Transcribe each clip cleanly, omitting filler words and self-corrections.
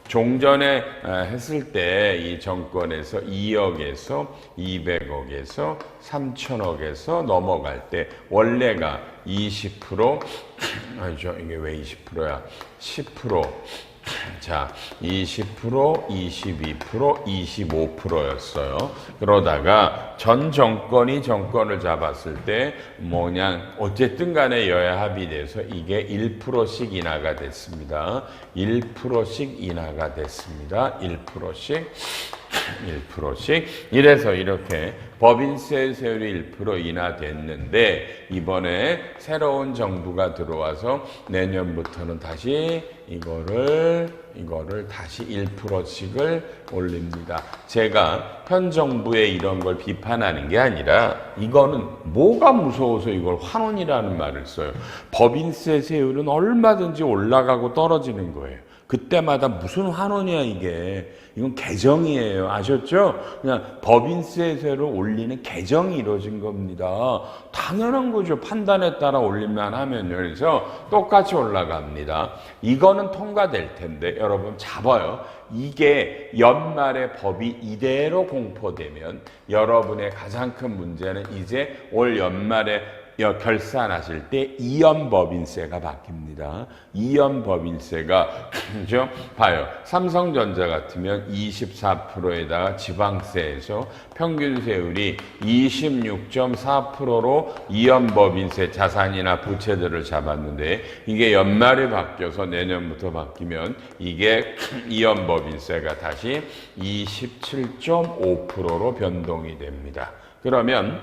종전에 했을 때 이 정권에서 2억에서 200억에서 3천억에서 넘어갈 때 원래가 20% 아니죠. 이게 왜 20%야? 10%. 자, 20%, 22%, 25%였어요. 그러다가 전 정권이 정권을 잡았을 때 뭐냐 어쨌든 간에 여야 합의돼서 이게 1%씩 인하가 됐습니다. 1%씩 인하가 됐습니다. 1%씩. 이래서 이렇게 법인세 세율이 1% 인하됐는데 이번에 새로운 정부가 들어와서 내년부터는 다시 이거를 다시 1%씩을 올립니다. 제가 현 정부의 이런 걸 비판하는 게 아니라 이거는 뭐가 무서워서 이걸 환원이라는 말을 써요. 법인세 세율은 얼마든지 올라가고 떨어지는 거예요. 그때마다 무슨 환원이야 이게. 이건 개정이에요. 아셨죠? 그냥 법인세를 올리는 개정이 이루어진 겁니다. 당연한 거죠. 판단에 따라 올리만 하면요. 그래서 똑같이 올라갑니다. 이거는 통과될 텐데 여러분 잡아요. 이게 연말에 법이 이대로 공포되면 여러분의 가장 큰 문제는 이제 올 연말에 결산하실 때 이연법인세가 바뀝니다. 이연법인세가 그죠? 봐요. 삼성전자 같으면 24%에다가 지방세에서 평균 세율이 26.4%로 이연법인세 자산이나 부채들을 잡았는데 이게 연말에 바뀌어서 내년부터 바뀌면 이게 이연법인세가 다시 27.5%로 변동이 됩니다. 그러면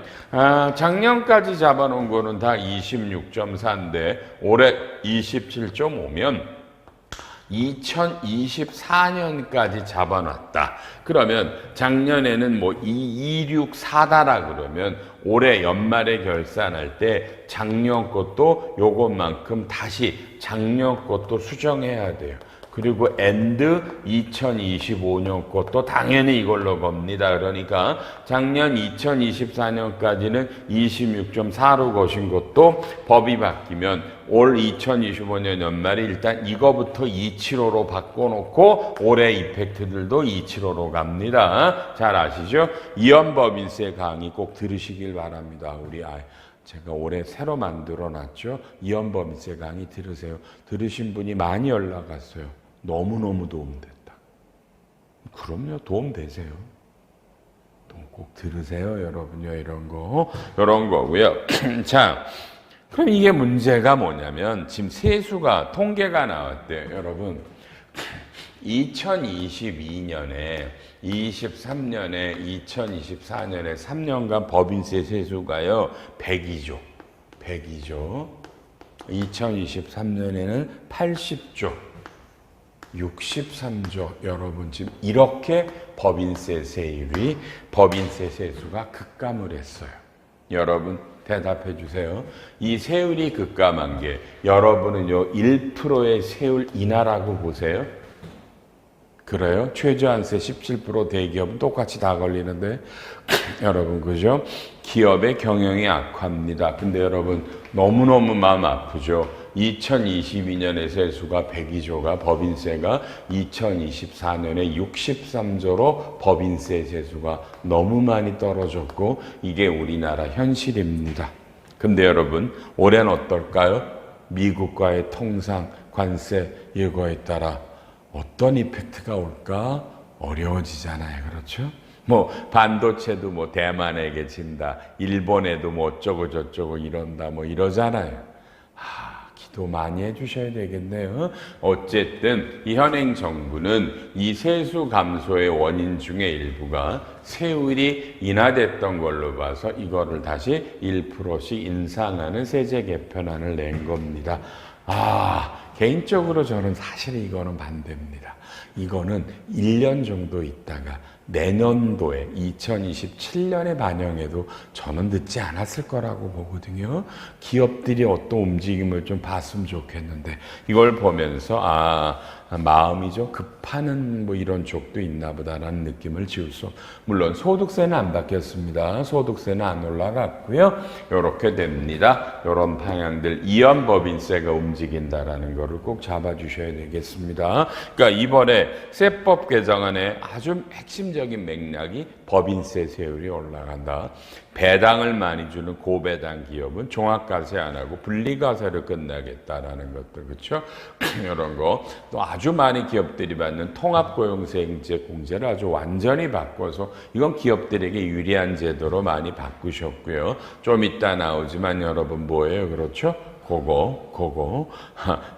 작년까지 잡아놓은 거는 다 26.4인데 올해 27.5면 2024년까지 잡아놨다. 그러면 작년에는 뭐 264다라 그러면 올해 연말에 결산할 때 작년 것도 요것만큼 다시 작년 것도 수정해야 돼요. 그리고 엔드 2025년 것도 당연히 이걸로 겁니다. 그러니까 작년 2024년까지는 26.4로 거신 것도 법이 바뀌면 올 2025년 연말에 일단 이거부터 275로 바꿔놓고 올해 이펙트들도 275로 갑니다. 잘 아시죠? 이연법인세 강의 꼭 들으시길 바랍니다. 우리 제가 올해 새로 만들어놨죠. 이연법인세 강의 들으세요. 들으신 분이 많이 연락 왔어요. 너무너무 도움됐다. 그럼요. 도움되세요. 꼭 들으세요. 여러분요. 이런 거고요. 자, 그럼 이게 문제가 뭐냐면 지금 세수가 통계가 나왔대요. 여러분 2022년에 23년에 2024년에 3년간 법인세 세수가요 102조 2023년에는 80조 63조. 여러분 지금 이렇게 법인세 세수가 급감을 했어요. 여러분 대답해 주세요. 이 세율이 급감한 게 여러분은요 1%의 세율 인하라고 보세요? 그래요? 최저한세 17% 대기업은 똑같이 다 걸리는데 여러분 그죠? 기업의 경영이 악화입니다. 근데 여러분 너무너무 마음 아프죠? 2022년에 세수가 102조가 법인세가 2024년에 63조로 법인세 세수가 너무 많이 떨어졌고 이게 우리나라 현실입니다. 근데 여러분 올해는 어떨까요? 미국과의 통상 관세 이거에 따라 어떤 이펙트가 올까? 어려워지잖아요. 그렇죠? 뭐 반도체도 뭐 대만에게 진다. 일본에도 뭐 어쩌고 저쩌고 이런다. 뭐 이러잖아요. 기도 많이 해주셔야 되겠네요. 어쨌든 이 현행 정부는 이 세수 감소의 원인 중에 일부가 세율이 인하됐던 걸로 봐서 이거를 다시 1%씩 인상하는 세제 개편안을 낸 겁니다. 개인적으로 저는 사실 이거는 반대입니다. 이거는 1년 정도 있다가 내년도에 2027년에 반영해도 저는 늦지 않았을 거라고 보거든요. 기업들이 어떤 움직임을 좀 봤으면 좋겠는데 이걸 보면서 마음이 좀 급하는 뭐 이런 쪽도 있나 보다라는 느낌을 지울 수 물론 소득세는 안 바뀌었습니다. 소득세는 안 올라갔고요. 이렇게 됩니다. 이런 방향들 이연법인세가 움직인다라는 거를 꼭 잡아주셔야 되겠습니다. 그러니까 이번에 세법 개정안에 아주 핵심적인 맥락이 법인세 세율이 올라간다. 배당을 많이 주는 고배당 기업은 종합과세 안 하고 분리과세로 끝나겠다라는 것들, 그렇죠? 이런 거 또 아주 많은 기업들이 받는 통합고용세제 공제를 아주 완전히 바꿔서 이건 기업들에게 유리한 제도로 많이 바꾸셨고요. 좀 이따 나오지만 여러분 뭐예요, 그렇죠? 그거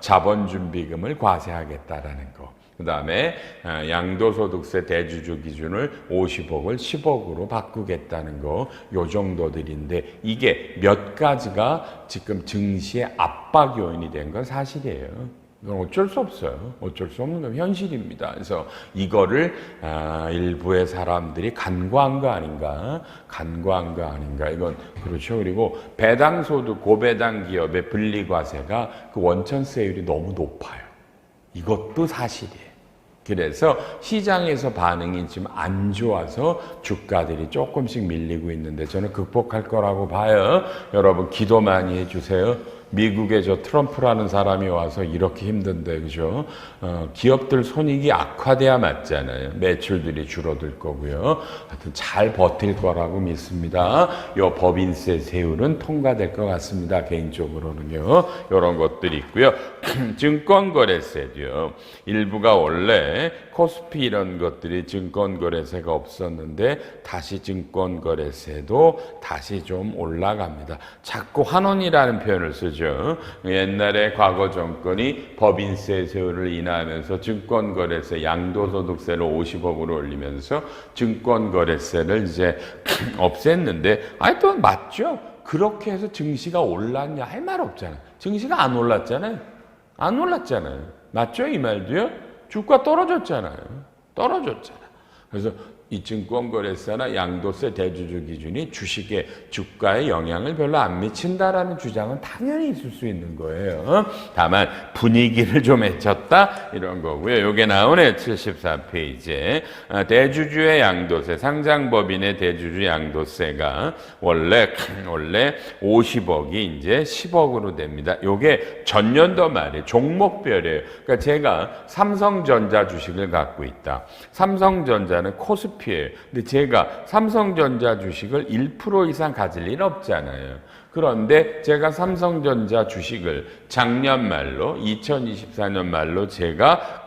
자본준비금을 과세하겠다라는 거. 그 다음에 양도소득세 대주주 기준을 50억을 10억으로 바꾸겠다는 거, 요 정도들인데 이게 몇 가지가 지금 증시의 압박 요인이 된 건 사실이에요. 이건 어쩔 수 없어요. 어쩔 수 없는 건 현실입니다. 그래서 이거를 일부의 사람들이 간과한 거 아닌가? 이건 그렇죠. 그리고 배당소득 고배당 기업의 분리과세가 그 원천세율이 너무 높아요. 이것도 사실이에요. 그래서 시장에서 반응이 지금 안 좋아서 주가들이 조금씩 밀리고 있는데 저는 극복할 거라고 봐요. 여러분 기도 많이 해주세요. 미국에 저 트럼프라는 사람이 와서 이렇게 힘든데, 그죠? 기업들 손익이 악화돼야 맞잖아요. 매출들이 줄어들 거고요. 하여튼 잘 버틸 거라고 믿습니다. 요 법인세 세율은 통과될 것 같습니다. 개인적으로는요. 이런 것들이 있고요. 증권거래세도요. 일부가 원래 코스피 이런 것들이 증권거래세가 없었는데 다시 증권거래세도 다시 좀 올라갑니다. 자꾸 환원이라는 표현을 쓰죠. 옛날에 과거 정권이 법인세 세율을 인하하면서 증권거래세 양도소득세를 50억으로 올리면서 증권거래세를 이제 없앴는데 하여튼 맞죠? 그렇게 해서 증시가 올랐냐 할 말 없잖아요. 증시가 안 올랐잖아요. 맞죠? 이 말도요? 주가 떨어졌잖아요. 그래서 이 증권거래세나 양도세 대주주 기준이 주식의 주가에 영향을 별로 안 미친다라는 주장은 당연히 있을 수 있는 거예요. 다만 분위기를 좀 해쳤다 이런 거고요. 이게 나오네 74페이지에 대주주의 양도세, 상장법인의 대주주 양도세가 원래 50억이 이제 10억으로 됩니다. 이게 전년도 말이에요. 종목별이에요. 그러니까 제가 삼성전자 주식을 갖고 있다. 삼성전자는 코스피예요. 근데 제가 삼성전자 주식을 1% 이상 가질 리는 없잖아요. 그런데 제가 삼성전자 주식을 작년 말로 2024년 말로 제가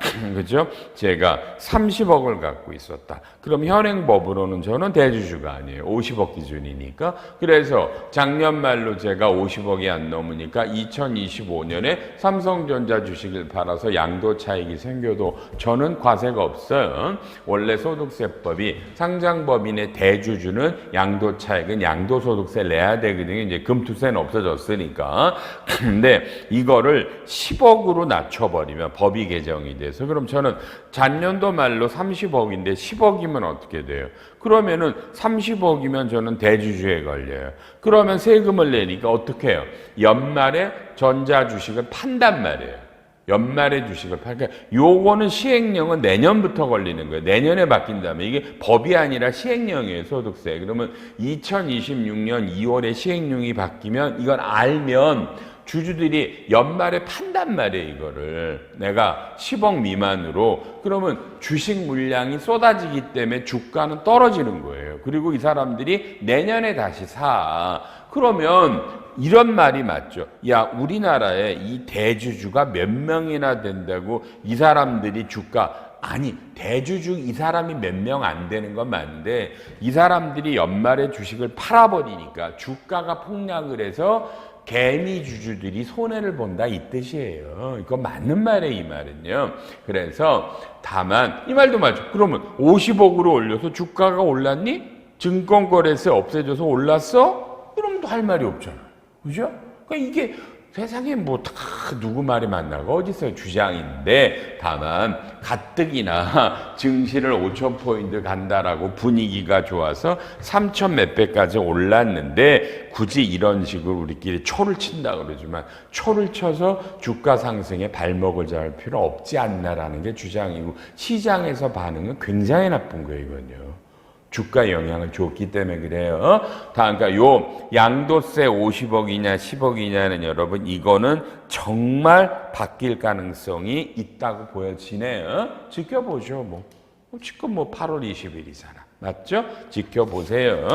30억을 갖고 있었다. 그럼 현행법으로는 저는 대주주가 아니에요. 50억 기준이니까. 그래서 작년 말로 제가 50억이 안 넘으니까 2025년에 삼성전자 주식을 팔아서 양도 차익이 생겨도 저는 과세가 없어요. 원래 소득세법이 상장법인의 대주주는 양도 차익은 양도소득세 내야 되거든요. 이제 금투세는 없어졌으니까. 근데 이거를 10억으로 낮춰버리면 법이 개정이 돼서 그럼 저는 작년도 말로 30억인데 10억이면 어떻게 돼요? 그러면은 30억이면 저는 대주주에 걸려요. 그러면 세금을 내니까 어떻게 해요? 연말에 전자주식을 판단 말이에요. 연말에 주식을 팔니까 요거는 시행령은 내년부터 걸리는 거예요. 내년에 바뀐다면 이게 법이 아니라 시행령이에요. 소득세. 그러면 2026년 2월에 시행령이 바뀌면 이걸 알면 주주들이 연말에 판단 말이에요. 이거를 내가 10억 미만으로 그러면 주식 물량이 쏟아지기 때문에 주가는 떨어지는 거예요. 그리고 이 사람들이 내년에 다시 사. 그러면 이런 말이 맞죠. 야, 우리나라에 이 대주주가 몇 명이나 된다고 이 사람들이 주가 아니 대주주 이 사람이 몇 명 안 되는 건 맞는데 이 사람들이 연말에 주식을 팔아버리니까 주가가 폭락을 해서 개미 주주들이 손해를 본다 이 뜻이에요. 이거 맞는 말이에요. 이 말은요. 그래서 다만 이 말도 맞죠. 그러면 50억으로 올려서 주가가 올랐니? 증권거래세 없애줘서 올랐어? 그럼 또 할 말이 없잖아. 그죠? 그러니까 이게 세상에 뭐 다 누구 말이 맞나가 어디서 주장인데 다만 가뜩이나 증시를 5,000포인트 간다라고 분위기가 좋아서 3,000 몇 배까지 올랐는데 굳이 이런 식으로 우리끼리 초를 친다 그러지만 초를 쳐서 주가 상승에 발목을 잡을 필요 없지 않나라는 게 주장이고 시장에서 반응은 굉장히 나쁜 거예요, 이건요. 주가 영향을 줬기 때문에 그래요. 그러니까 요 양도세 50억이냐 10억이냐는 여러분 이거는 정말 바뀔 가능성이 있다고 보여지네요. 지켜보죠. 뭐 지금 뭐 8월 20일이잖아. 맞죠? 지켜보세요.